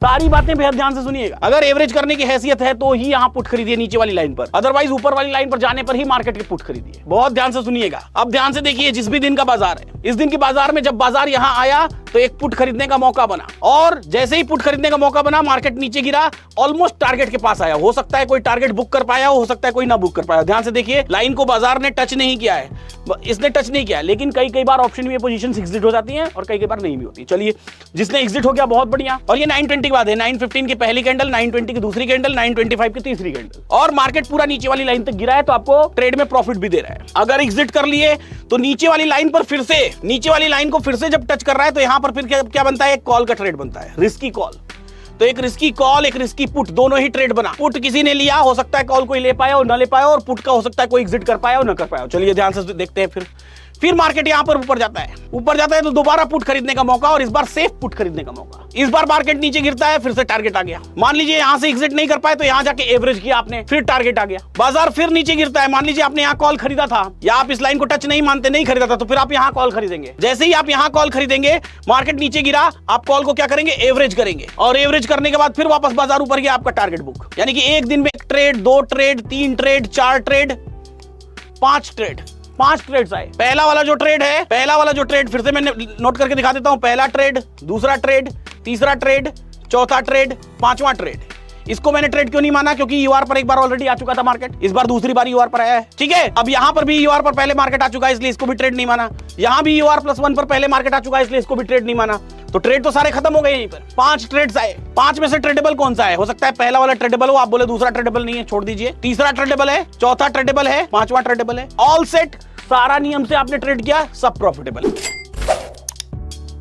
सारी बातें बेहद ध्यान से सुनिएगा। अगर एवरेज करने की हैसियत है तो ही यहाँ पुट खरीदिए नीचे वाली लाइन पर, अदरवाइज ऊपर वाली लाइन पर जाने पर ही मार्केट के पुट खरीदिए। बहुत ध्यान से सुनिएगा। अब ध्यान से देखिए, जिस भी दिन का बाजार है, इस दिन की बाजार में जब बाजार यहाँ आया तो एक पुट खरीदने का मौका बना, और जैसे ही पुट खरीदने का मौका बना मार्केट नीचे गिरा, ऑलमोस्ट टारगेट के पास आया। हो सकता है कोई टारगेट बुक कर पाया, हो सकता है कोई ना बुक कर पाया। ध्यान से देखिए, लाइन को बाजार ने टच नहीं किया है, इसने टच नहीं किया, लेकिन कई बार ऑप्शन में पोजीशन एग्जिट हो जाती है और कई बार नहीं भी होती। चलिए, जिसने एग्जिट हो गया बहुत बढ़िया। और ये 920 के बाद है, 915 की पहली कैंडल, 920 की दूसरी कैंडल, 925 की तीसरी कैंडल, और मार्केट पूरा नीचे वाली लाइन तक गिरा है, तो आपको ट्रेड में प्रॉफिट भी दे रहा है। अगर एग्जिट कर लिए तो नीचे वाली लाइन पर फिर से, नीचे वाली लाइन को फिर से जब टच कर रहा है तो यहां पर फिर क्या बनता है, एक कॉल का ट्रेड बनता है, रिस्की कॉल। तो एक रिस्की कॉल, एक रिस्की पुट, दोनों ही ट्रेड बना। पुट किसी ने लिया, हो सकता है कॉल कोई ले पाया और ना ले पाया, और पुट का हो सकता है कोई एग्जिट कर पाया और ना कर पाया। चलिए ध्यान से देखते हैं। फिर मार्केट यहां पर ऊपर जाता है तो दोबारा पुट खरीदने का मौका, और इस बार सेफ पुट खरीदने का मौका। इस बार मार्केट नीचे गिरता है, फिर से टारगेट आ गया। मान लीजिए यहां से एग्जिट नहीं कर पाए तो यहां जाके एवरेज किया आपने, फिर टारगेट आ गया। बाजार फिर नीचे गिरता है, मान लीजिए आपने यहां कॉल खरीदा था, या आप इस लाइन को टच नहीं मानते, नहीं खरीदा था, तो फिर आप यहां कॉल खरीदेंगे। जैसे ही आप यहां कॉल खरीदेंगे, मार्केट नीचे गिरा, आप कॉल को क्या करेंगे, एवरेज करेंगे, और एवरेज करने के बाद फिर वापस बाजार ऊपर गया, आपका टारगेट बुक। यानी कि एक दिन में 1 trade, 2 trade, 3 trade, 4 trade, 5 trade, 5 trades आए। पहला वाला जो ट्रेड फिर से मैं नोट करके दिखा देता हूं। पहला ट्रेड, दूसरा ट्रेड, तीसरा ट्रेड, चौथा ट्रेड, 5वां ट्रेड। इसको मैंने ट्रेड क्यों नहीं माना, क्योंकि यूआर पर एक बार ऑलरेडी आ चुका था मार्केट, इस बार दूसरी बार यूआर पर आया है। ठीक है, अब यहां पर भी यूआर पर पहले मार्केट आ चुका है, इसलिए इसको भी ट्रेड नहीं माना। यहां भी यूआर+1 पर पहले मार्केट आ चुका है, इसलिए इसको भी ट्रेड नहीं माना। तो ट्रेड तो सारे खत्म हो गए यहीं पर। 5 ट्रेड्स आए, 5 में से ट्रेडेबल कौन सा है? हो सकता है पहला वाला ट्रेडेबल हो, आप बोले दूसरा ट्रेडेबल नहीं है, छोड़ दीजिए। तीसरा ट्रेडेबल है, चौथा ट्रेडेबल है, 5वां ट्रेडेबल है। ऑल सेट, सारा नियम से आपने ट्रेड किया, सब प्रॉफिटेबल।